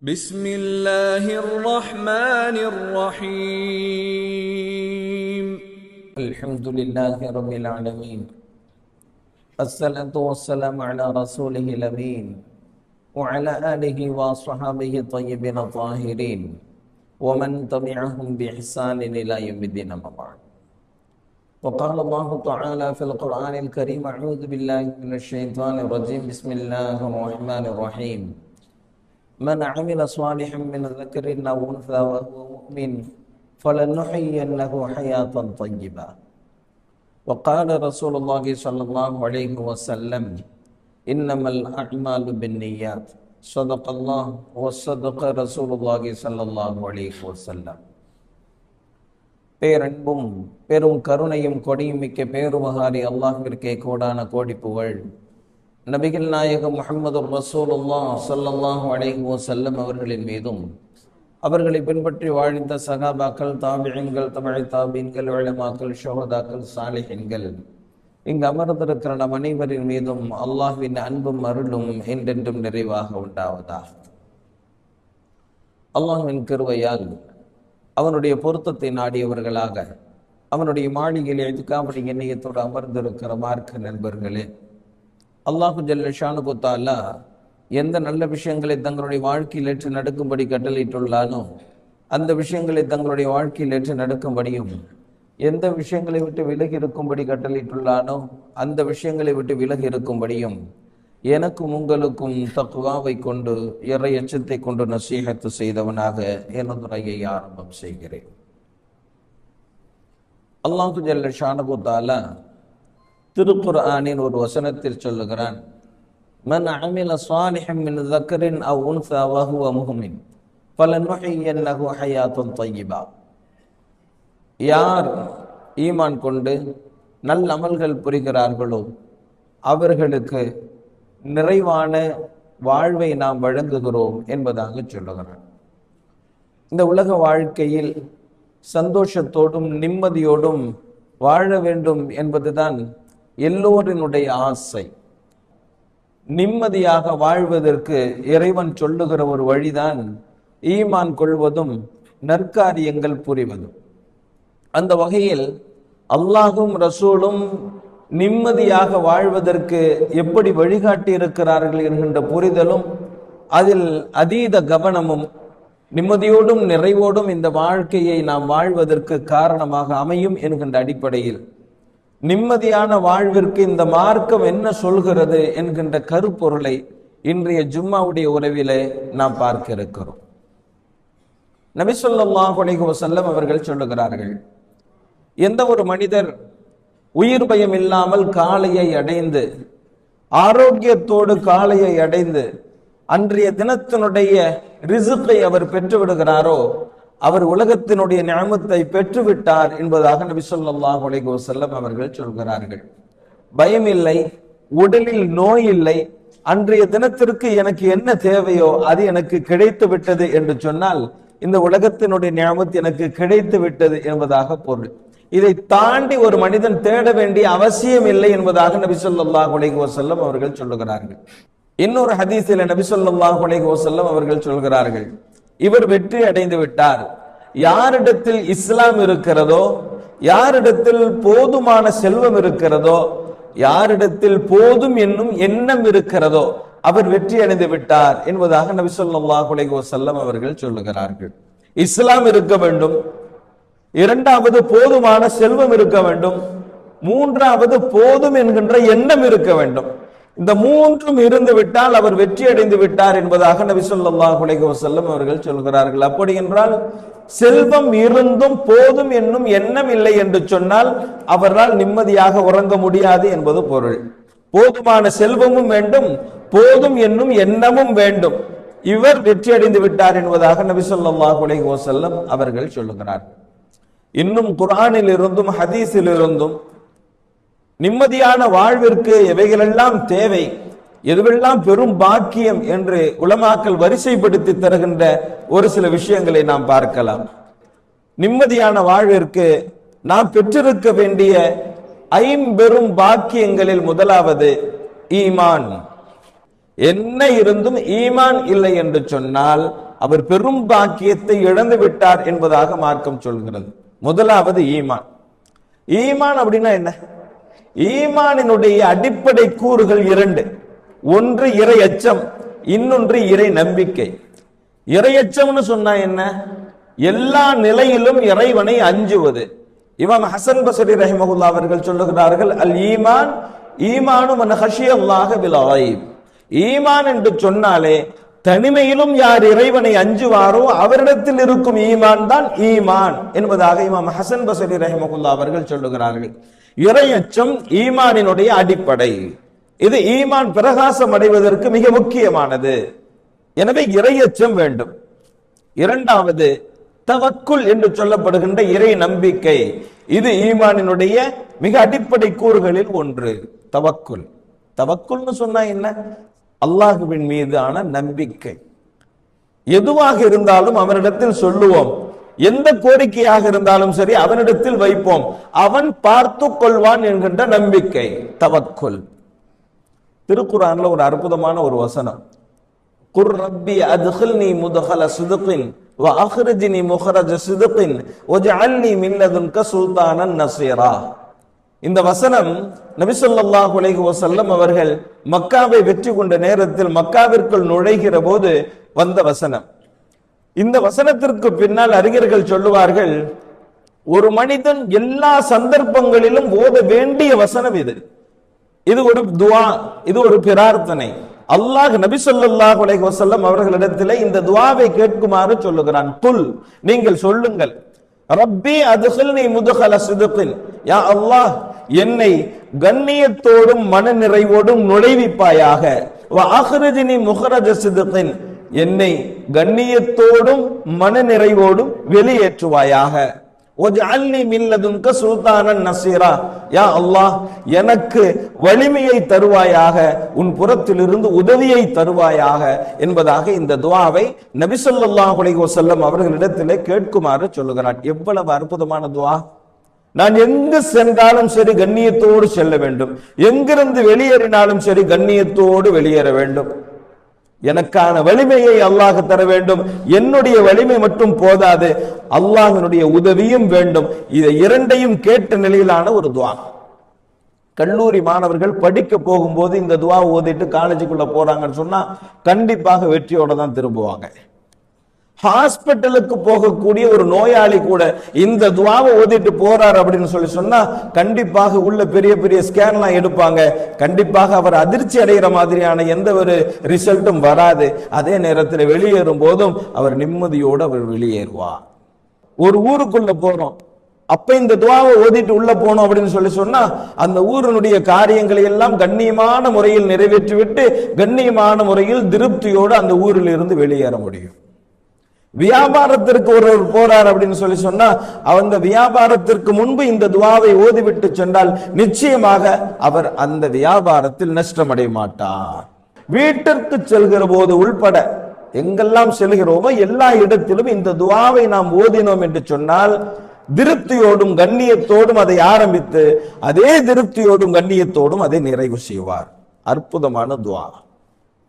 بسم الله الرحمن الرحيم الحمد لله رب العالمين، الصلاة والسلام على رسوله الأمين وعلى آله وصحابه الطيبين الطاهرين ومن تبعهم بإحسان إلى يوم الدين. أما بعد، وقال الله تعالى في القرآن الكريم: أعوذ بالله من الشيطان الرجيم، بسم الله الرحمن الرحيم. من عمل صالحا من ذكر أو أنثى وهو مؤمن فلنحيينه حياة طيبة. وقال رسول الله صلى الله عليه وسلم: إنما الأعمال بالنيات. صدق الله وصدق رسول الله صلى الله عليه وسلم. பேரன்பும் பெரும் கருணையும் கொடியும் மிக்க பேருமகாரி அல்லாஹ்விற்கே கோடான கோடி புகழ். நபிகள் நாயகம் முஹம்மது ரசூலுல்லாஹ் ஸல்லல்லாஹு அலைஹி வஸல்லம் அவர்களின் மீதும், அவர்களை பின்பற்றி வாழ்ந்த சகாபாக்கள், தாபிஈன்கள், தபஇ தாபீன்கள், உலமாக்கள், ஷுஹதாக்கள், சாலிஹீன்கள், இங்கு அமர்ந்திருக்கிற நம் அனைவரின் மீதும் அல்லாஹ்வின் அன்பும் அருளும் என்றென்றும் நிறைவாக உண்டாவதாக. அல்லாஹ்வின் கிருபையால் அவனுடைய பொருத்தத்தை நாடியவர்களாக அவனுடைய மாளிகையில் இத்காஃபுடைய எண்ணியத்தோடு அமர்ந்திருக்கிற மார்க்க நண்பர்களே, அல்லாஹு ஜல்ல ஷானுஹு தஆலா எந்த நல்ல விஷயங்களை தங்களுடைய வாழ்க்கையில் ஏற்று நடக்கும்படி கட்டளையிட்டுள்ளானோ அந்த விஷயங்களை தங்களுடைய வாழ்க்கையில் ஏற்று நடக்கும்படியும், எந்த விஷயங்களை விட்டு விலகி இருக்கும்படி கட்டளையிட்டுள்ளானோ அந்த விஷயங்களை விட்டு விலகி இருக்கும்படியும் எனக்கும் உங்களுக்கும் தக்வாவை கொண்டு, இறை எச்சத்தை கொண்டு நசீஹத்து செய்தவனாக எனது உரையை ஆரம்பம் செய்கிறேன். அல்லாஹு ஜல்ல ஷானுஹு தஆலா திருக்குர்ஆனின் ஒரு வசனத்தில் சொல்லுகிறான்: மன் அமில ஸாலிஹன் மின் ذكرٍ أو أنثى وهو مؤمن فلنحيينه حياة طيبة. யார் ஈமான் கொண்டு நல்ல அமல்கள் புரிகிறார்களோ அவர்களுக்கு நிறைவான வாழ்வை நாம் வழங்குகிறோம் என்பதாக சொல்லுகிறான். இந்த உலக வாழ்க்கையில் சந்தோஷத்தோடும் நிம்மதியோடும் வாழ வேண்டும் என்பதுதான் எல்லோரினுடைய ஆசை. நிம்மதியாக வாழ்வதற்கு இறைவன் சொல்லுகிற ஒரு வழிதான் ஈமான் கொள்வதும் நற்காரியங்கள் புரிவதும். அந்த வகையில் அல்லாஹும் ரசூலும் நிம்மதியாக வாழ்வதற்கு எப்படி வழிகாட்டி இருக்கிறார்கள் என்கின்ற புரிதலும், அதில் அதீத கவனமும், நிம்மதியோடும் நிறைவோடும் இந்த வாழ்க்கையை நாம் வாழ்வதற்கு காரணமாக அமையும் என்கின்ற அடிப்படையில் நிம்மதியான வாழ்விற்கு இந்த மார்க்கம் என்ன சொல்கிறது என்கின்ற கருப்பொருளை இன்றைய ஜும்மாவுடைய உறவிலே நாம் பார்க்க இருக்கிறோம். நபி ஸல்லல்லாஹு அலைஹி வஸல்லம் அவர்கள் சொல்லுகிறார்கள்: எந்த ஒரு மனிதர் உயிர் பயம் இல்லாமல் காலையை அடைந்து, ஆரோக்கியத்தோடு காலையை அடைந்து அன்றைய தினத்தினுடைய ரிசுக்கை அவர் பெற்று விடுகிறாரோ அவர் உலகத்தினுடைய நிஅமத்தை பெற்றுவிட்டார் என்பதாக நபி ஸல்லல்லாஹு அலைஹி வஸல்லம் அவர்கள் சொல்கிறார்கள். பயம் இல்லை, உடலில் நோய் இல்லை, அன்றைய தினத்திற்கு எனக்கு என்ன தேவையோ அது எனக்கு கிடைத்து விட்டது என்று சொன்னால் இந்த உலகத்தினுடைய நிஅமத் எனக்கு கிடைத்து விட்டது என்பதாக பொருள். இதை தாண்டி ஒரு மனிதன் தேட வேண்டிய அவசியம் இல்லை என்பதாக நபி ஸல்லல்லாஹு அலைஹி வஸல்லம் அவர்கள் சொல்லுகிறார்கள். இன்னொரு ஹதீஸில் நபி ஸல்லல்லாஹு அலைஹி வஸல்லம் அவர்கள் சொல்கிறார்கள்: இவர் வெற்றி அடைந்து விட்டார். யாரிடத்தில் இஸ்லாம் இருக்கிறதோ, யாரிடத்தில் போதுமான செல்வம் இருக்கிறதோ, யாரிடத்தில் போதும் என்னும் எண்ணம் இருக்கிறதோ அவர் வெற்றி அடைந்து விட்டார் என்பதாக நபி ஸல்லல்லாஹு அலைஹி வஸல்லம் அவர்கள் சொல்லுகிறார்கள். இஸ்லாம் இருக்க வேண்டும், இரண்டாவது போதுமான செல்வம் இருக்க வேண்டும், மூன்றாவது போதும் என்கின்ற எண்ணம் இருக்க வேண்டும். இந்த மூன்றும் இருந்து விட்டால் அவர் வெற்றி அடைந்து விட்டார் என்பதாக நபி ஸல்லல்லாஹு அலைஹி வஸல்லம் அவர்கள் சொல்கிறார்கள். அப்படி என்றால் செல்வம் இருந்தும் போதும் என்னும் எண்ணம் இல்லை என்று சொன்னால் அவரால் நிம்மதியாக உறங்க முடியாது என்பது பொருள். போதுமான செல்வமும் வேண்டும், போதும் என்னும் எண்ணமும் வேண்டும். இவர் வெற்றி அடைந்து விட்டார் என்பதாக நபி ஸல்லல்லாஹு அலைஹி வஸல்லம் அவர்கள் சொல்லுகிறார்கள். இன்னும் குர்ஆனில் இருந்தும் ஹதீஸில் இருந்தும் நிம்மதியான வாழ்விற்கு எவைகளெல்லாம் தேவை, எதுவெல்லாம் பெரும் பாக்கியம் என்று உலமாக்கள் வரிசைப்படுத்தி தருகின்ற ஒரு சில விஷயங்களை நாம் பார்க்கலாம். நிம்மதியான வாழ்விற்கு நாம் பெற்றிருக்க வேண்டிய ஐம்பெரும் பாக்கியங்களில் முதலாவது ஈமான். என்ன இருந்தும் ஈமான் இல்லை என்று சொன்னால் அவர் பெரும் பாக்கியத்தை இழந்து விட்டார் என்பதாக மார்க்கம் சொல்கிறது. முதலாவது ஈமான். ஈமான் அப்படின்னா என்ன? ஈமானினுடைய அடிப்படை கூறுகள் இரண்டு. ஒன்று இறை அச்சம், இன்னொன்று இறை நம்பிக்கை. இறையச்சம்னு சொன்னா என்ன? எல்லா நிலையிலும் இறைவனை அஞ்சுவது. இமாம் ஹசன் பஸ்ரி ரஹிமஹுல்லாஹ் அவர்கள் சொல்லுகிறார்கள், அல் ஈமான் ஈமானு மன் ஹஷியல்லாஹ பில் காயிப். ஈமான் என்று சொன்னாலே தனிமையிலும் யார் இறைவனை அஞ்சுவாரோ அவரிடத்தில் இருக்கும் ஈமான் தான் ஈமான் என்பதாக இமாம் ஹசன் பஸ்ரி ரஹிமஹுல்லாஹ் அவர்கள் சொல்லுகிறார்கள். இறையச்சம் ஈமானினுடைய அடிப்படை. இது ஈமான் பிரகாசம் அடைவதற்கு மிக முக்கியமானது. எனவே இறையச்சம் வேண்டும். இரண்டாவது தவக்குல் என்று சொல்லப்படுகின்ற இறை நம்பிக்கை. இது ஈமானினுடைய மிக அடிப்படை கூறுகளில் ஒன்று. தவக்குல். தவக்குல்னு சொன்னா என்ன? அல்லாஹுவின் மீதான நம்பிக்கை. எதுவாக இருந்தாலும் அவனிடத்தில் சொல்லுவோம், எந்த கோரிக்கையாக இருந்தாலும் சரி அவனிடத்தில் வைப்போம், அவன் பார்த்து கொள்வான் என்கின்ற நம்பிக்கை தவக்குல். திருக்குர்ஆன்ல ஒரு அற்புதமான ஒரு வசனம், குர் ரப்பி அத்கில்னி முத்கல சித்கின் வ அக்ரிஜ்னி முக்ரஜ சித்கின் வஜஅல்னி மின் லதுன்க சுல்தானன் நஸீரா. இந்த வசனம் நபி ஸல்லல்லாஹு அலைஹி வஸல்லம் அவர்கள் மக்காவை வெற்றி கொண்ட நேரத்தில் மக்காவிற்குள் நுழைகிற போது வந்த வசனம். இந்த வசனத்திற்கு பின்னால் அறிஞர்கள் சொல்லுவார்கள், ஒரு மனிதன் எல்லா சந்தர்ப்பங்களிலும் ஓத வேண்டிய வசனம் இது. இது ஒரு துஆ, இது ஒரு பிரார்த்தனை. அல்லாஹ் நபி ஸல்லல்லாஹு அலைஹி வஸல்லம் அவர்களிடத்திலே இந்த துஆவை கேட்குமாறு சொல்லுகிறான். குல், நீங்கள் சொல்லுங்கள், ரப்பி அத்கில்னி முத்கல சித்கின், யா அல்லாஹ் என்னை கண்ணியத்தோடும் மனநிறைவோடும் நுழைவிப்பாயாக, வ அக்ரிஜ்னி முக்ரஜ சித்கின் என்னை கண்ணியத்தோடும் மனநிறைவோடும் வெளியேற்றுவாயாக, வஜஅல்னி மின் லதுன்க சுல்தானன் நஸீரா, யா அல்லாஹ் எனக்கு வலிமையை தருவாயாக, உன் புறத்திலிருந்து உதவியை தருவாயாக என்பதாக இந்த துஆவை நபி ஸல்லல்லாஹு அலைஹி வஸல்லம் அவர்களிடத்திலே கேட்குமாறு சொல்லுகிறான். எவ்வளவு அற்புதமான துஆ! நான் எங்கு சென்றாலும் சரி கண்ணியத்தோடு செல்ல வேண்டும், எங்கிருந்து வெளியேறினாலும் சரி கண்ணியத்தோடு வெளியேற வேண்டும். எனக்கான வலிமையை அல்லாஹ் தர வேண்டும். என்னுடைய வலிமை மட்டும் போதாது, அல்லாஹ்வினுடைய உதவியும் வேண்டும். இதை இரண்டையும் கேட்ட நிலையிலான ஒரு துஆ. கல்லூரி மாணவர்கள் படிக்க போகும்போது இந்த துஆ ஓதிட்டு காலேஜுக்குள்ள போறாங்கன்னு சொன்னா கண்டிப்பாக வெற்றியோட தான் திரும்புவாங்க. ஹாஸ்பிட்டலுக்கு போகக்கூடிய ஒரு நோயாளி கூட இந்த துஆவை ஓதிட்டு போறார் அப்படின்னு சொன்னா கண்டிப்பாக உள்ள பெரிய பெரிய ஸ்கேன்லாம் எடுப்பாங்க. கண்டிப்பாக அவர் அதிர்ச்சி அடைகிற மாதிரியான எந்த ஒரு ரிசல்ட்டும் வராது. அதே நேரத்தில் வெளியேறும் போதும் அவர் நிம்மதியோடு அவர் வெளியேறுவார். ஒரு ஊருக்குள்ள போறோம், அப்ப இந்த துஆவை ஓதிட்டு உள்ள போனோம் அப்படின்னு சொன்னா அந்த ஊரினுடைய காரியங்களை எல்லாம் கண்ணியமான முறையில் நிறைவேற்றிவிட்டு கண்ணியமான முறையில் திருப்தியோடு அந்த ஊரில் இருந்து வெளியேற முடியும். வியாபாரத்திற்கு ஒருவர் போறார் அப்படின்னு சொன்னா அந்த வியாபாரத்திற்கு முன்பு இந்த துஆவை ஓதிவிட்டு சென்றால் நிச்சயமாக அவர் அந்த வியாபாரத்தில் நஷ்டமடைய மாட்டார். வீட்டிற்கு செல்கிற போது உள்பட எங்கெல்லாம் செல்கிறோமோ எல்லா இடத்திலும் இந்த துஆவை நாம் ஓதினோம் என்று சொன்னால் திருப்தியோடும் கண்ணியத்தோடும் அதை ஆரம்பித்து அதே திருப்தியோடும் கண்ணியத்தோடும் அதை நிறைவு செய்வார். அற்புதமான துஆ.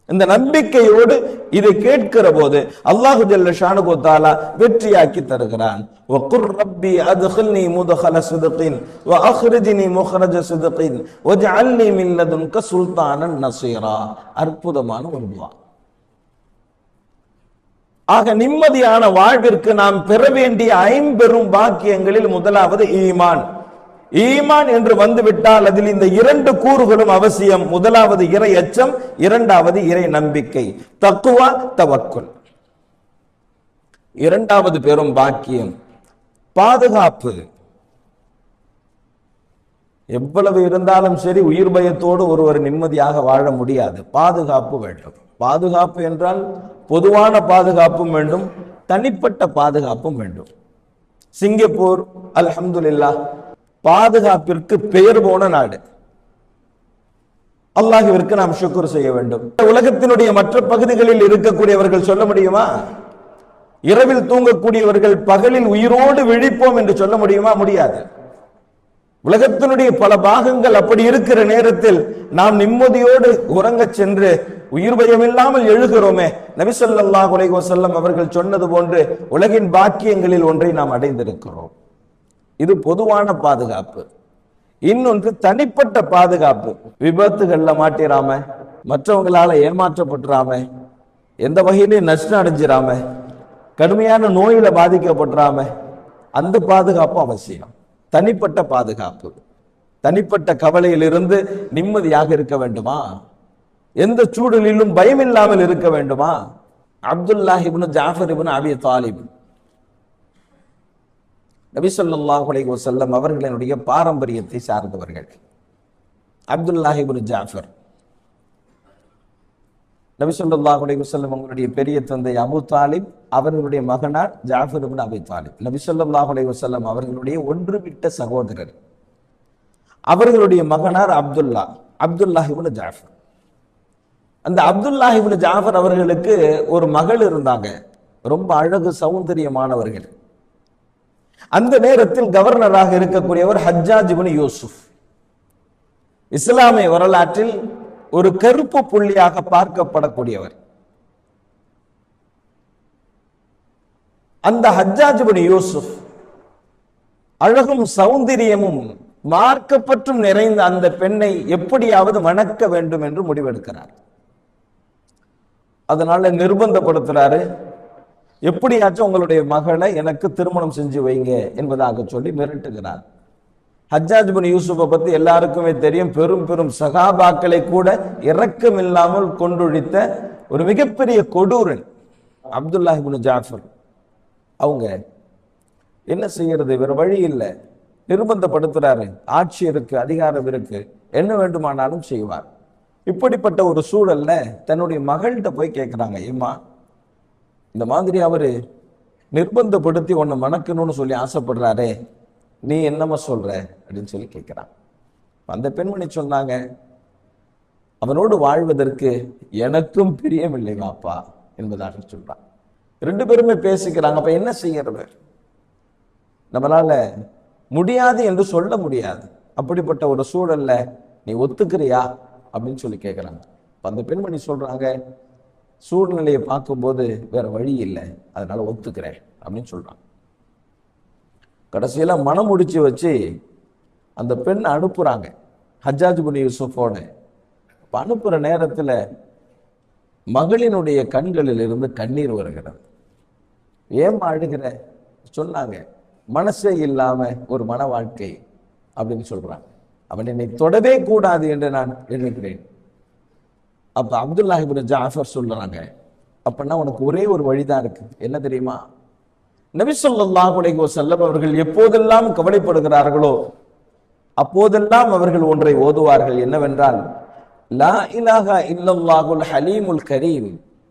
இந்த நம்பிக்கையோடு இதை கேட்கிற போது அல்லாஹு ஜல்ல ஷானுஹு தஆலா வெற்றியாக்கி தருகிறான். வகுர் ரப்பி அத்கில்னி முத்கல சித்கின் வ அக்ரிஜ்னி முக்ரஜ சித்கின் வஜஅல்னி மின் லதுன்க சுல்தானன் நஸீரா. அற்புதமான ஒரு துஆ. ஆக நிம்மதியான வாழ்விற்கு நாம் பெற வேண்டிய ஐம்பெரும் பாக்கியங்களில் முதலாவது ஈமான். ஈமான் என்று வந்துவிட்டால் அதில் இந்த இரண்டு கூறுகளும் அவசியம். முதலாவது இறை அச்சம், இரண்டாவது இறை நம்பிக்கை, தக்வா தவக்குல். இரண்டாவது பெரும் பாக்கியம் பாதுகாப்பு. எவ்வளவு இருந்தாலும் சரி உயிர் பயத்தோடு ஒருவர் நிம்மதியாக வாழ முடியாது. பாதுகாப்பு வேண்டும். பாதுகாப்பு என்றால் பொதுவான பாதுகாப்பும் வேண்டும், தனிப்பட்ட பாதுகாப்பும் வேண்டும். சிங்கப்பூர் அல்ஹம்துலில்லாஹ் பாதுகாப்பிற்கு பெயர் போன நாடு. அல்லாஹ்விற்கு நாம் ஷுக்ர் செய்ய வேண்டும். உலகத்தினுடைய மற்ற பகுதிகளில் இருக்கக்கூடியவர்கள் சொல்ல முடியுமா? இரவில் தூங்கக்கூடியவர்கள் பகலில் உயிரோடு விழிப்போம் என்று சொல்ல முடியுமா? முடியாது. உலகத்தினுடைய பல பாகங்கள் அப்படி இருக்கிற நேரத்தில் நாம் நிம்மதியோடு உறங்க சென்று உயிர் பயம் இல்லாமல் எழுகிறோமே. நபி ஸல்லல்லாஹு அலைஹி வஸல்லம் அவர்கள் சொன்னது போன்று உலகின் பாக்கியங்களில் ஒன்றை நாம் அடைந்திருக்கிறோம். இது பொதுவான பாதுகாப்பு. இன்னொன்று தனிப்பட்ட பாதுகாப்பு. விபத்துகள்ல மாட்டிராம, மற்றவங்களால ஏமாற்றப்பட்டுறாம, எந்த வகையிலையும் நஷ்டம் அடைஞ்சிடாம, கடுமையான நோயில பாதிக்கப்பட்டுறாம, அந்த பாதுகாப்பு அவசியம். தனிப்பட்ட பாதுகாப்பு. தனிப்பட்ட கவலையிலிருந்து நிம்மதியாக இருக்க வேண்டுமா? எந்த சூழலிலும் பயம் இல்லாமல் இருக்க வேண்டுமா? அப்துல்லாஹ் இப்னு ஜாஃபர் இப்னு அபி தாலிப் நபி ஸல்லல்லாஹு அலைஹி வஸல்லம் அவர்களினுடைய பாரம்பரியத்தை சார்ந்தவர்கள். அப்துல்லாஹ் இப்னு ஜாஃபர் நபி ஸல்லல்லாஹு அலைஹி வஸல்லம் அவங்களுடைய பெரிய தந்தை அபு தாலிப், அவர்களுடைய மகனார் ஜாஃபர் இப்னு அபி தாலிப். நபி ஸல்லல்லாஹு அலைஹி வஸல்லம் அவர்களுடைய ஒன்றுவிட்ட சகோதரர். அவர்களுடைய மகனார் அப்துல்லாஹ் இப்னு ஜாஃபர். அந்த அப்துல்லாஹ் இப்னு ஜாஃபர் அவர்களுக்கு ஒரு மகள் இருந்தாங்க, ரொம்ப அழகு சௌந்தரியமானவர்கள். அந்த நேரத்தில் கவர்னராக இருக்கக்கூடியவர் ஹஜ்ஜாஜ் இப்னு யூசுப். இஸ்லாமிய வரலாற்றில் ஒரு கருப்பு புள்ளியாக பார்க்கப்படக்கூடியவர். அந்த ஹஜ்ஜாஜ் இப்னு யூசுப் அழகும் சௌந்தரியமும் மார்க்கப்பற்றும் நிறைந்த அந்த பெண்ணை எப்படியாவது வணக்க வேண்டும் என்று முடிவெடுக்கிறார். அதனால நிர்பந்தப்படுத்துறாரு. எப்படியாச்சும் உங்களுடைய மகளை எனக்கு திருமணம் செஞ்சு வைங்க என்பதாக சொல்லி மிரட்டுகிறார். ஹஜ்ஜாஜ் இப்னு யூசுஃபை பத்தி எல்லாருக்குமே தெரியும். பெரும் பெரும் சகாபாக்களை கூட இரக்கம் இல்லாமல் கொண்டொழித்த ஒரு மிகப்பெரிய கொடூரன் அப்துல்லாஹ் இப்னு ஜாஃபர். அவங்க என்ன செய்யறது, வேற வழி இல்லை. நிர்பந்தப்படுத்துறாரு. ஆட்சி இருக்கு, அதிகாரம் இருக்கு, என்ன வேண்டுமானாலும் செய்வார். இப்படிப்பட்ட ஒரு சூழல்ல தன்னுடைய மகள்கிட்ட போய் கேட்கிறாங்க, ஏம்மா இந்த மாதிரி அவரு நிர்பந்தப்படுத்தி உன்னை மணக்கணும்னு சொல்லி ஆசைப்படுறாரே, நீ என்னம்மா சொல்ற அப்படின்னு சொல்லி கேட்கிறான். அந்த பெண்மணி சொன்னாங்க, அவனோடு வாழ்வதற்கு எனக்கும் பிரியமில்லை வாப்பா என்பதாக சொல்றான். ரெண்டு பேருமே பேசிக்கிறாங்க. அப்ப என்ன செய்யறது? நம்மளால முடியாது என்று சொல்ல முடியாது. அப்படிப்பட்ட ஒரு சூழல்ல நீ ஒத்துக்கிறியா அப்படின்னு சொல்லி கேட்கிறாங்க. அந்த பெண்மணி சொல்றாங்க, சூழ்நிலையை பார்க்கும்போது வேற வழி இல்லை, அதனால ஒத்துக்கிறேன் அப்படின்னு சொல்றாங்க. கடைசியில மனம் முடிச்சு வச்சு அந்த பெண் அனுப்புறாங்க ஹஜ்ஜாஜ் இப்னு யூசுஃபோட. அனுப்புற நேரத்துல மகளினுடைய கண்களில் இருந்து கண்ணீர் வருகிறது. ஏமா அழுகிற? சொன்னாங்க, மனசே இல்லாம ஒரு மன வாழ்க்கை அப்படின்னு சொல்றாங்க. அவன் என்னை தொடவே கூடாது என்று நான் எண்ணுகிறேன். அப்ப அப்துல்லாஹ் இப்னு ஜாஃபர் சொல்றாங்க, அப்படின்னா உனக்கு ஒரே ஒரு வழிதான் இருக்கு. என்ன தெரியுமா? நபி ஸல்லல்லாஹு அலைஹி வஸல்லம் அவர்கள் எப்போதெல்லாம் கவலைப்படுகிறார்களோ அப்போதெல்லாம் அவர்கள் ஒன்றை ஓதுவார்கள். என்னவென்றால், லா இலாஹா இல்லல்லாஹுல் ஹலீமுல் கரீம்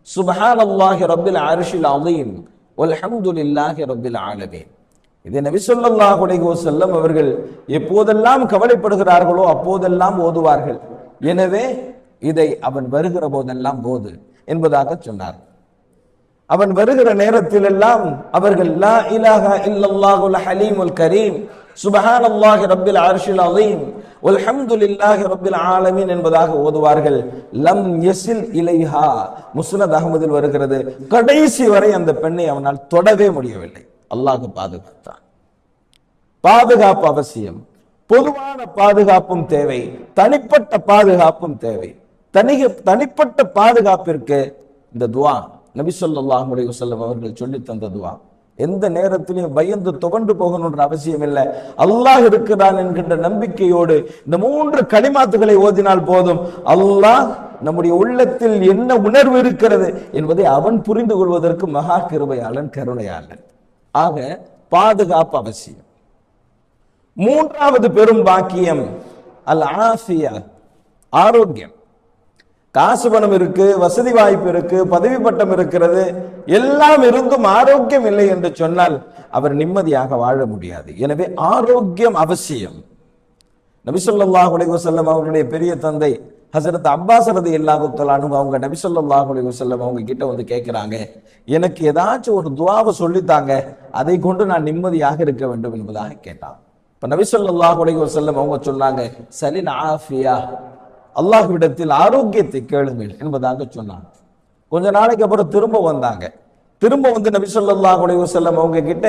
சுப்ஹானல்லாஹி ரப்பில் அர்ஷில் அஸீம் வல்ஹம்துலில்லாஹி ரப்பில் ஆலமீன். இதை நபி ஸல்லல்லாஹு அலைஹி வஸல்லம் அவர்கள் எப்போதெல்லாம் கவலைப்படுகிறார்களோ அப்போதெல்லாம் ஓதுவார்கள். எனவே இதை அவன் வருகிற போதெல்லாம் ஓது என்பதாக சொன்னார். அவன் வருகிற நேரத்தில் எல்லாம் அவர்கள் லா இலாஹா இல்லல்லாஹுல் ஹலீமுல் கரீம் சுப்ஹானல்லாஹி ரப்பில் அர்ஷில் அஸீம் வல்ஹம்துலில்லாஹி ரப்பில் ஆலமீன் என்பதாக ஓதுவார்கள். லம் யஸில் இலைஹா, முஸ்னத் அஹ்மதில் வருகிறது, கடைசி வரை அந்த பெண்ணை அவனால் தொடவே முடியவில்லை. அல்லாஹ் பாதுகாத்தான். பாதுகாப்பு அவசியம். பொதுவான பாதுகாப்பும் தேவை, தனிப்பட்ட பாதுகாப்பும் தேவை. தனிப்பட்ட பாதுகாப்பிற்கு இந்த துவா நபி ஸல்லல்லாஹு அலைஹி வஸல்லம் அவர்கள் சொல்லி தந்த துவா. எந்த நேரத்திலையும் பயந்து துவண்டு போகணுன்ற அவசியம் இல்லை. அல்லாஹ் இருக்கிறான் என்கின்ற நம்பிக்கையோடு இந்த 3 கலிமாத்துகளை ஓதினால் போதும். அல்லாஹ் நம்முடைய உள்ளத்தில் என்ன உணர்வு இருக்கிறது என்பதை அவன் புரிந்து கொள்வதற்கு மகா கிருபையாளன், கருணையாளன். ஆக பாதுகாப்பு அவசியம். 3வது பெரும் பாக்கியம் அல் ஆஃபியா, ஆரோக்கியம். காசு பணம் இருக்கு, வசதி வாய்ப்பு இருக்கு, பதவி பட்டம் இருக்கிறது, எல்லாம் இருந்தும் ஆரோக்கியம் இல்லை என்று சொன்னால் அவர் நிம்மதியாக வாழ முடியாது. எனவே ஆரோக்கியம் அவசியம். நபி ஸல்லல்லாஹு அலைஹி வஸல்லம் அவர்களுடைய பெரிய தந்தை ஹஸரத் அப்பாஸ் ரலியல்லாஹு தஆலா அன்ஹு அவங்க நபி ஸல்லல்லாஹு அலைஹி வஸல்லம் அவங்க கிட்ட வந்து கேட்கிறாங்க, எனக்கு ஏதாச்சும் ஒரு துஆவை சொல்லித்தாங்க, அதை கொண்டு நான் நிம்மதியாக இருக்க வேண்டும் என்பதாக கேட்டான். இப்ப நபி ஸல்லல்லாஹு அலைஹி வஸல்லம் அவங்க சொன்னாங்க, சலில் ஆஃபியா, அல்லாஹ்விடத்தில் ஆரோக்கியத்தை கேளுங்கள் என்பதாக சொன்னாங்க. கொஞ்ச நாளைக்கு அப்புறம் திரும்ப வந்தாங்க. திரும்ப வந்து நபி ஸல்லல்லாஹு அலைஹி வஸல்லம் அவங்க கிட்ட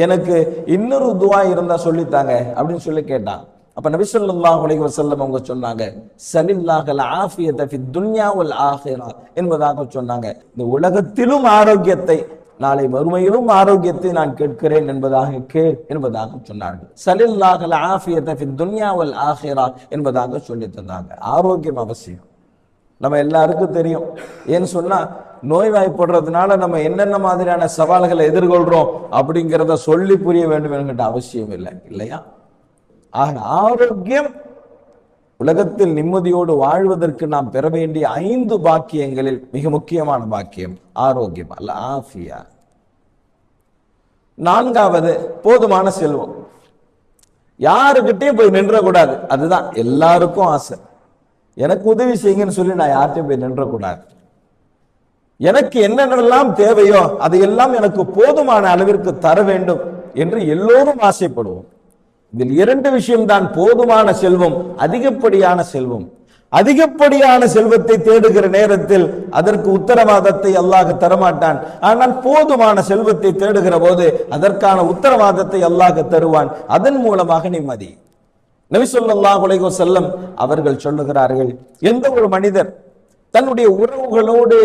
எனக்கு இன்னொரு துஆ இருந்தா சொல்லித்தாங்க அப்படின்னு சொல்லி கேட்டாங்க. அப்ப நபி ஸல்லல்லாஹு அலைஹி வஸல்லம் அவங்க சொன்னாங்க, ஸலில்லாஹல் ஆஃபியத ஃபித் துன்யா வல் ஆখিরা என்பதாக சொன்னாங்க. இந்த உலகத்திலும் ஆரோக்கியத்தை, நாளை மறுமையிலும் ஆரோக்கியத்தை நான் கேட்கிறேன் என்பதாக சொன்னார்கள். ஸலில்லாஹல் ஆஃபியத ஃபித் துன்யா வல் ஆখিরা என்பதாக சொல்லி தந்தாங்க. ஆரோக்கியம் அவசியம். நம்ம எல்லாருக்கும் தெரியும். ஏன்னு சொன்னா நோய்வாய்ப்படுறதுனால நம்ம என்னென்ன மாதிரியான சவால்களை எதிர்கொள்றோம் அப்படிங்கிறத சொல்லி புரிய வேண்டும் என்கிற அவசியம் இல்லை, இல்லையா? ஆக ஆரோக்கியம் உலகத்தில் நிம்மதியோடு வாழ்வதற்கு நாம் பெற வேண்டிய 5 பாக்கியங்களில் மிக முக்கியமான பாக்கியம் ஆரோக்கியம், அல்ல ஆஃபியா. 4வது போதுமான செல்வம். யாருக்கிட்டையும் போய் நின்றக்கூடாது. அதுதான் எல்லாருக்கும் ஆசை. எனக்கு உதவி செய்யுங்கன்னு சொல்லி நான் யார்கிட்டையும் போய் நின்றக்கூடாது. எனக்கு என்னென்னலாம் தேவையோ அதையெல்லாம் எனக்கு போதுமான அளவிற்கு தர வேண்டும் என்று எல்லோரும் ஆசைப்படுவோம். இதில் 2 விஷயம்தான் போதுமான செல்வம், அதிகப்படியான செல்வம். அதிகப்படியான செல்வத்தை தேடுகிற நேரத்தில் அதற்கு உத்தரவாதத்தை அல்லாஹ் தரமாட்டான். ஆனால் போதுமான செல்வத்தை தேடுகிற போது அதற்கான உத்தரவாதத்தை அல்லாஹ் தருவான். அதன் மூலமாக நிம்மதி. நபி ஸல்லல்லாஹு அலைஹி வஸல்லம் அவர்கள் சொல்லுகிறார்கள், எந்த ஒரு மனிதர் தன்னுடைய உறவுகளோடு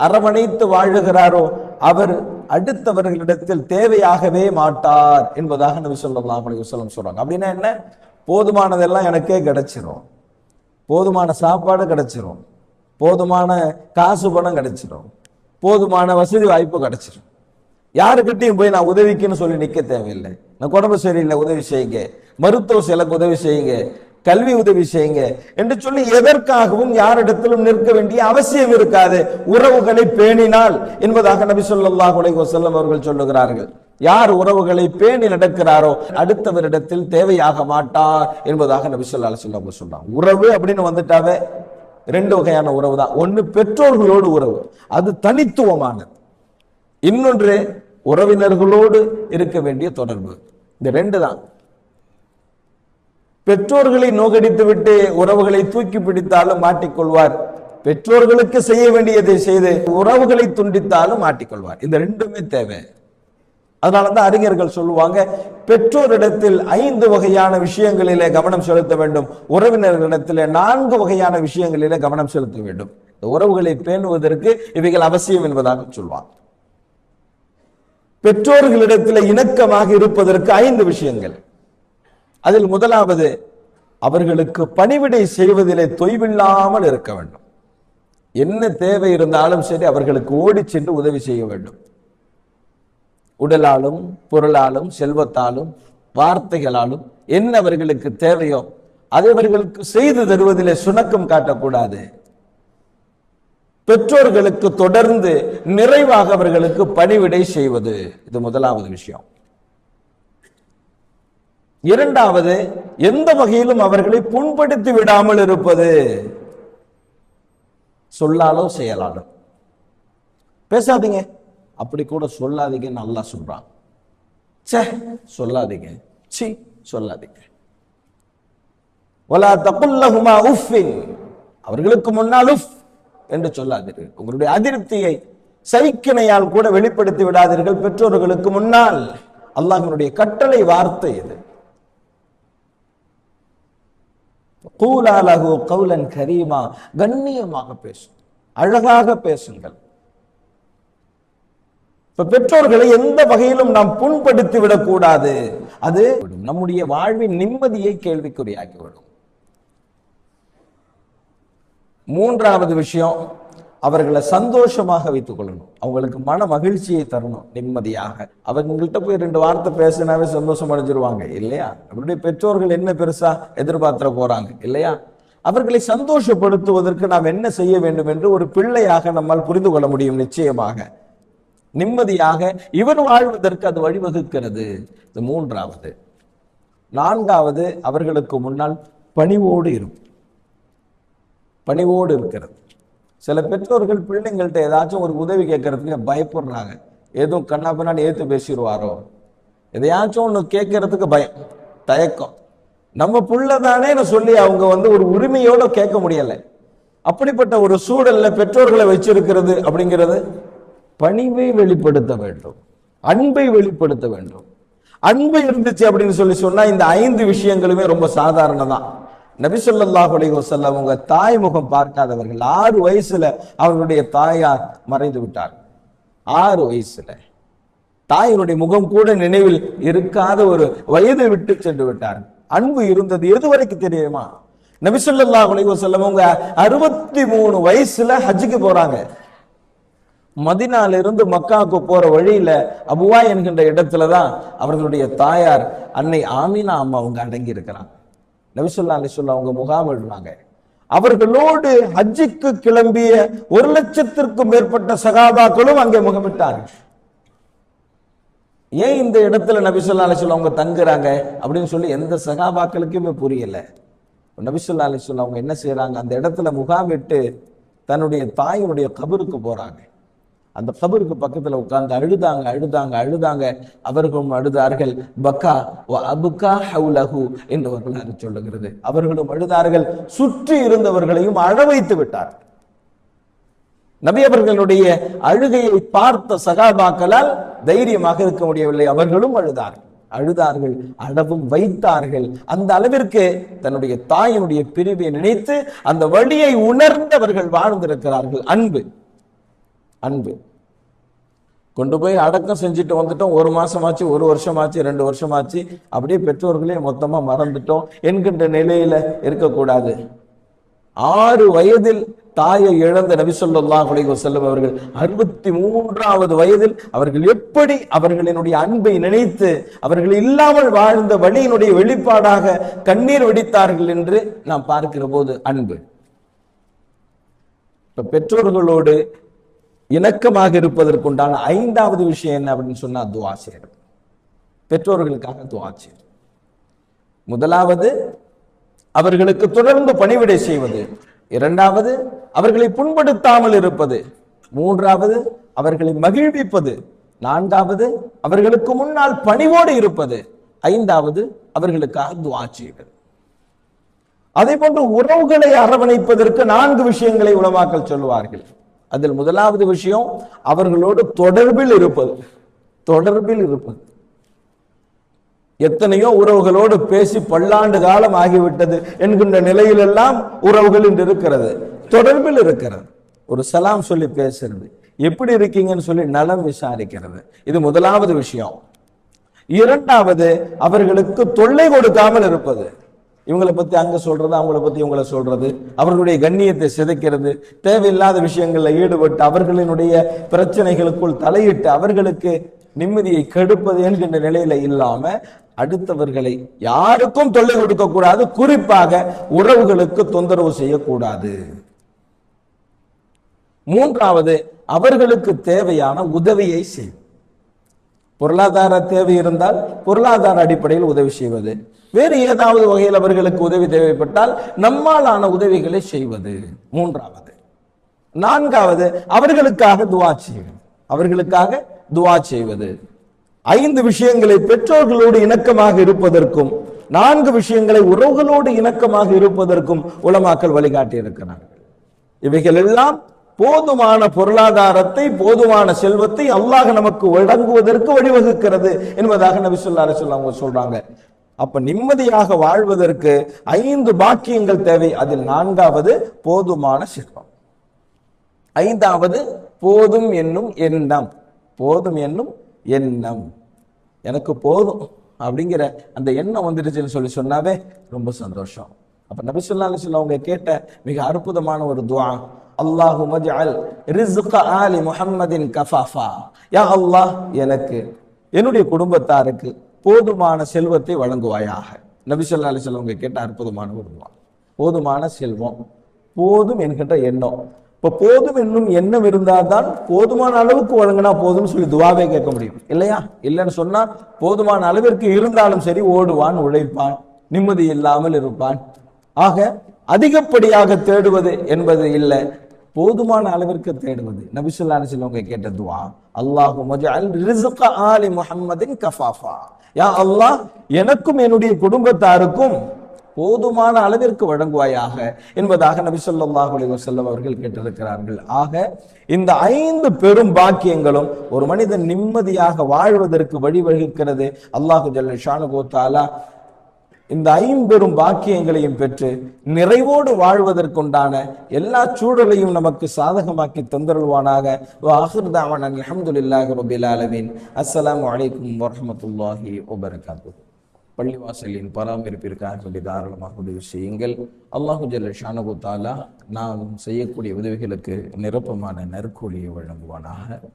அரவணைத்து வாழுகிறாரோ அவர் அடுத்தவர்களிடத்தில் தேவையாகவே மாட்டார் என்பதாக நபி ஸல்லல்லாஹு அலைஹி வஸல்லம் சொல்றாங்க. அப்படின்னா என்ன? போதுமானதெல்லாம் எனக்கே கிடைச்சிரும், போதுமான சாப்பாடு கிடைச்சிரும், போதுமான காசு பணம் கிடைச்சிரும், போதுமான வசதி வாய்ப்பு கிடைச்சிரும். யாருக்கிட்டையும் போய் நான் உதவிக்குன்னு சொல்லி நிக்க தேவையில்லை. நான் உடம்பு சரியில்லை உதவி செய்யுங்க, மருத்துவ செலவுக்கு உதவி செய்யுங்க, கல்வி உதவி செய்யுங்க என்று சொல்லி எதற்காகவும் யாரிடத்திலும் நிற்க வேண்டிய அவசியம் இருக்காது. உறவுகளை பேணினால் என்பதாக நபி ஸல்லல்லாஹு அலைஹி வஸல்லம் அவர்கள் சொல்லுகிறார்கள். யார் உறவுகளை பேணி நடக்கிறாரோ அடுத்தவரிடத்தில் தேவையாக மாட்டார் என்பதாக நபி ஸல்லல்லாஹு அலைஹி வஸல்லம் சொல்றாங்க. உறவு அப்படின்னு வந்துட்டாவே 2 வகையான உறவு தான். ஒன்னு பெற்றோர்களோடு உறவு, அது தனித்துவமானது. இன்னொன்று உறவினர்களோடு இருக்க வேண்டிய தொடர்பு. இந்த 2 தான். பெற்றோர்களை நோகடித்து விட்டு உறவுகளை தூக்கி பிடித்தாலும் மாட்டிக்கொள்வார். பெற்றோர்களுக்கு செய்ய வேண்டியதை செய்து உறவுகளை துண்டித்தாலும் மாட்டிக்கொள்வார். இந்த 2மே தேவை. அதனாலதான் அறிஞர்கள் சொல்லுவாங்க, பெற்றோரிடத்தில் 5 வகையான விஷயங்களிலே கவனம் செலுத்த வேண்டும், உறவினர்களிடத்திலே 4 வகையான விஷயங்களிலே கவனம் செலுத்த வேண்டும். இந்த உறவுகளை பேணுவதற்கு இவைகள் அவசியம் என்பதாக சொல்வாங்க. பெற்றோர்களிடத்தில் இணக்கமாக இருப்பதற்கு 5 விஷயங்கள். அதில் முதலாவது, அவர்களுக்கு பணிவிடை செய்வதிலே தொய்வில்லாமல் இருக்க வேண்டும். என்ன தேவை இருந்தாலும் சரி அவர்களுக்கு ஓடி சென்று உதவி செய்ய வேண்டும். உடலாலும் பொருளாலும் செல்வத்தாலும் வார்த்தைகளாலும் என்ன அவர்களுக்கு தேவையோ அதை அவர்களுக்கு செய்து தருவதிலே சுணக்கம் காட்டக்கூடாது. பெற்றோர்களுக்கு தொடர்ந்து நிறைவாக அவர்களுக்கு பணிவிடை செய்வது, இது முதலாவது விஷயம். 2வது, எந்த வகையிலும் அவர்களை புண்படுத்தி விடாமல் இருப்பது. சொல்லாலோ செயலாலோ. பேசாதீங்க, அப்படி கூட சொல்லாதீங்கன்னு அல்லாஹ் சொல்றான். சே சொல்லாதீங்க, சி சொல்லாதீங்க. வலா தகுல் லஹுமா உஃபின், அவர்களுக்கு முன்னால் உஃப் என்று சொல்லாதீர்கள். உங்களுடைய அதிருப்தியை சைக்கிணையால் கூட வெளிப்படுத்தி விடாதீர்கள் பெற்றோர்களுக்கு முன்னால். அல்லாஹ்வினுடைய கட்டளை வார்த்தை இது. கூலா லஹு கௌலன் கரீமா, கண்ணியமாக பேசும், அழகாக பேசுங்கள். பெற்றோர்களை எந்த வகையிலும் நாம் புண்படுத்தி விடக்கூடாது. அது நம்முடைய வாழ்வின் நிம்மதியை கேள்விக்குறியாக்கிவிடும். 3வது விஷயம், அவர்களை சந்தோஷமாக வைத்துக் கொள்ளணும். அவங்களுக்கு மன மகிழ்ச்சியை தரணும், நிம்மதியாக. அவங்கள்ட்ட போய் 2 வார்த்தை பேசினாவே சந்தோஷம் அடைஞ்சிருவாங்க, இல்லையா? அவருடைய பெற்றோர்கள் என்ன பெருசா எதிர்பார்த்துற போறாங்க, இல்லையா? அவர்களை சந்தோஷப்படுத்துவதற்கு நாம் என்ன செய்ய வேண்டும் என்று ஒரு பிள்ளையாக நம்மால் புரிந்து கொள்ள முடியும். நிச்சயமாக நிம்மதியாக இவர் வாழ்வதற்கு அது வழிவகுக்கிறது. இது 3வது. 4வது, அவர்களுக்கு முன்னால் பணிவோடு இருக்கும். பணிவோடு இருக்கிறது. சில பெற்றோர்கள் பிள்ளைங்கள்ட்ட ஏதாச்சும் ஒரு உதவி கேட்கறதுக்கு பயப்படுறாங்க. எதுவும் கண்ணா பின்னாடி ஏத்து பேசிடுவாரோ, எதையாச்சும் ஒன்று கேட்கறதுக்கு பயம், தயக்கம். நம்ம புள்ளதானே சொல்லி அவங்க ஒரு உரிமையோட கேட்க முடியல. அப்படிப்பட்ட ஒரு சூழல்ல பெற்றோர்களை வச்சிருக்கிறது அப்படிங்கிறது பணிவை வெளிப்படுத்த வேண்டும், அன்பை வெளிப்படுத்த வேண்டும். அன்பு இருந்துச்சு அப்படின்னு சொன்னா இந்த 5 விஷயங்களுமே ரொம்ப சாதாரணதான். நபி ஸல்லல்லாஹு அலைஹி வஸல்லம் அவங்க தாய் முகம் பார்க்காதவர்கள். 6 வயசுல அவர்களுடைய தாயார் மறைந்து விட்டார். 6 வயசுல தாயினுடைய முகம் கூட நினைவில் இருக்காத ஒரு வயதை விட்டு சென்று விட்டார். அன்பு இருந்தது எது வரைக்கும் தெரியுமா? நபி ஸல்லல்லாஹு அலைஹி வஸல்லம் அவங்க 63 வயசுல ஹஜ்ஜுக்கு போறாங்க. மதீனால இருந்து மக்காவுக்கு போற வழியில அபுவா என்கின்ற இடத்துலதான் அவர்களுடைய தாயார் அன்னை ஆமினா அம்மா அவங்க அடங்கி இருக்கிறாங்க. நபி ஸல்லல்லாஹு அலைஹி வஸல்லம் அவங்க முகாமிடுறாங்க. அவர்களோடு ஹஜ்ஜுக்கு கிளம்பிய 1 லட்சத்திற்கும் மேற்பட்ட சகாபாக்களும் அங்கே முகமிட்டார்கள். ஏன் இந்த இடத்துல நபி ஸல்லல்லாஹு அலைஹி வஸல்லம் அவங்க தங்குறாங்க அப்படின்னு சொல்லி எந்த சகாபாக்களுக்குமே புரியல. நபி ஸல்லல்லாஹு அலைஹி வஸல்லம் அவங்க என்ன செய்யறாங்க, அந்த இடத்துல முகாமிட்டு தன்னுடைய தாயினுடைய கபருக்கு போறாங்க. அந்த கபருக்கு பக்கத்துல உட்கார்ந்து அழுதாங்க அழுதாங்க அழுதாங்க. அவர்களும் அழுதார்கள். பக்கா அபுகா ஹவுலஹு என்று வரலாறு சொல்லுகிறது. அவர்களும் அழுதார்கள். சுற்றி இருந்தவர்களையும் அழ வைத்து விட்டார். நபி அவர்களுடைய அழுகையை பார்த்த சகாபாக்களால் தைரியமாக இருக்க முடியவில்லை. அவர்களும் அழுதார்கள், அழவும் வைத்தார்கள். அந்த அளவிற்கு தன்னுடைய தாயினுடைய பிரிவை நினைத்து அந்த வழியை உணர்ந்தவர்கள் வாழ்ந்திருக்கிறார்கள். அன்பு கொண்டு போய் அடக்கம் செஞ்சுட்டு வந்துட்டோம். 1 மாசமாச்சு, 1 வருஷமாச்சு, 2 வருஷமாச்சு, அப்படியே பெற்றோர்களே மொத்தமா மறந்துட்டோம் என்கின்ற நிலையில இருக்கக்கூடாது. 6 வயதில் தாயை இழந்த நபி ஸல்லல்லாஹு அலைஹி வஸல்லம் அவர்கள் 63வது வயதில் அவர்கள் எப்படி அவர்களினுடைய அன்பை நினைத்து அவர்கள் இல்லாமல் வாழ்ந்த வழியினுடைய வெளிப்பாடாக கண்ணீர் வெடித்தார்கள் என்று நாம் பார்க்கிற போது அன்பு. பெற்றோர்களோடு இணக்கமாக இருப்பதற்குண்டான 5வது விஷயம் என்ன அப்படின்னு சொன்னா துஆ செய்யறது. பெற்றோர்களுக்காக துஆ செய்யறது. முதலாவது அவர்களுக்கு தொடர்ந்து பணிவிடை செய்வது. 2வது அவர்களை புண்படுத்தாமல் இருப்பது. 3வது அவர்களை மகிழ்விப்பது. 4வது அவர்களுக்கு முன்னால் பணிவோடு இருப்பது. 5வது அவர்களுக்காக துஆ செய்வது. அதே போன்று உறவுகளை அரவணைப்பதற்கு 4 விஷயங்களை உலமாக்கள் சொல்லுவார்கள். அதில் முதலாவது விஷயம் அவர்களோடு தொடர்பில் இருப்பது. எத்தனையோ உறவுகளோடு பேசி பல்லாண்டு காலம் ஆகிவிட்டது என்கின்ற நிலையிலெல்லாம் உறவுகள் இன்று இருக்கிறது. தொடர்பில் இருக்கிறது. ஒரு சலாம் சொல்லி பேசுறது, எப்படி இருக்கீங்கன்னு சொல்லி நலம் விசாரிக்கிறது. இது முதலாவது விஷயம். 2வது அவர்களுக்கு தொல்லை கொடுக்காமல் இருப்பது. இவங்களை பத்தி அங்க சொல்றது, அவங்களை பத்தி இவங்களை சொல்றது, அவர்களுடைய கண்ணியத்தை சிதைக்கிறது, தேவையில்லாத விஷயங்கள்ல ஈடுபட்டு அவர்களினுடைய பிரச்சனைகளுக்குள் தலையிட்டு அவர்களுக்கு நிம்மதியை கெடுப்பது என்கின்ற நிலையில இல்லாம அடுத்தவர்களை யாருக்கும் தொல்லை கொடுக்க கூடாது. குறிப்பாக உறவுகளுக்கு தொந்தரவு செய்யக்கூடாது. 3வது அவர்களுக்கு தேவையான உதவியை செய்யும். பொருளாதார தேவை இருந்தால் பொருளாதார அடிப்படையில் உதவி செய்வது. வேறு ஏதாவது வகையில் அவர்களுக்கு உதவி தேவைப்பட்டால் நம்மாலான உதவிகளை செய்வது 3வது. 4வது அவர்களுக்காக துஆ செய்வது. 5 விஷயங்களை பெற்றோர்களோடு இணக்கமாக இருப்பதற்கும் 4 விஷயங்களை உறவுகளோடு இணக்கமாக இருப்பதற்கும் உலமாக்கள் வழிகாட்டி இருக்கிறார்கள். இவைகள் எல்லாம் போதுமான பொருளாதாரத்தை, போதுமான செல்வத்தை அல்லாஹ் நமக்கு வழங்குவதற்கு வழிவகுக்கிறது என்பதாக நபி ஸல்லல்லாஹு அலைஹி வஸல்லம் சொல்றாங்க. அப்ப நிம்மதியாக வாழ்வதற்கு 5 பாக்கியங்கள் தேவை. அதில் 4வது போதுமான செல்வம். 5வது போதும் என்னும் எண்ணம். எனக்கு போதும் அப்படிங்கிற அந்த எண்ணம் வந்துடுச்சுன்னு சொன்னாவே ரொம்ப சந்தோஷம். அப்ப நபி ஸல்லல்லாஹு அலைஹி வஸல்லம் அவங்க கேட்ட மிக அற்புதமான ஒரு துஆ, அல்லாஹும்ம ஜஅல் ரிஸ்க ஆலி முஹம்மதின் கஃபாஃபா. யா அல்லாஹ், எனக்கு என்னுடைய குடும்பத்தாருக்கு போதுமான செல்வத்தை வழங்குவாயாக. நபி ஸல்லல்லாஹு அலைஹி வஸல்லம் அவங்க கேட்ட அற்புதமான ஒரு துஆ. போதுமான செல்வம், போதும் என்கின்ற எண்ணம். இப்ப போதும் என்னும் எண்ணம் இருந்தால்தான் போதுமான அளவுக்கு வழங்கினா போதும்னு சொல்லி துவாவே கேட்க முடியும் இல்லையா? இல்லைன்னு சொன்னா போதுமான அளவிற்கு இருந்தாலும் சரி ஓடுவான், உழைப்பான், நிம்மதி இல்லாமல் இருப்பான். ஆக அதிகப்படியாக தேடுவது என்பது இல்லை, போதுமான அளவிற்கு தேடுவது. நபி ஸல்லல்லாஹு அலைஹி வஸல்லம் கேட்ட துஆ, அல்லாஹும்ம ஜஅல் ரிஸ்க ஆலி முஹம்மதின் கஃபாஃபா. யா அல்லாஹ், எனக்கும் என்னுடைய குடும்பத்தாருக்கும் போதுமான அளவிற்கு வழங்குவாயாக என்பதாக நபி ஸல்லல்லாஹு அலைஹி வஸல்லம் அவர்கள் கேட்டிருக்கிறார்கள். ஆக இந்த 5 பெரும் பாக்கியங்களும் ஒரு மனிதன் நிம்மதியாக வாழ்வதற்கு வழிவகுக்கிறது. அல்லாஹு ஜல்ல ஷானுஹு வ தஆலா இந்த 5 பெரும் பாக்கியங்களையும் பெற்று நிறைவோடு வாழ்வதற்குண்டான எல்லா சூழலையும் நமக்கு சாதகமாக்கி தந்தருள்வானாக. ஆகிர் தஅவானா அல்ஹம்துலில்லாஹி ரப்பில் ஆலமீன். அஸ்ஸலாமு அலைக்கும் வரஹ்மத்துல்லாஹி வபரகாத்துஹு. பள்ளிவாசலின் பராமரிப்பிற்காக வேண்டி தாராளமாக உதவி செய்யுங்கள். அல்லாஹு ஜல்ல ஷானுஹு வ தஆலா நாம் செய்யக்கூடிய உதவிகளுக்கு நிரப்பமான நற்கூலியை வழங்குவானாக.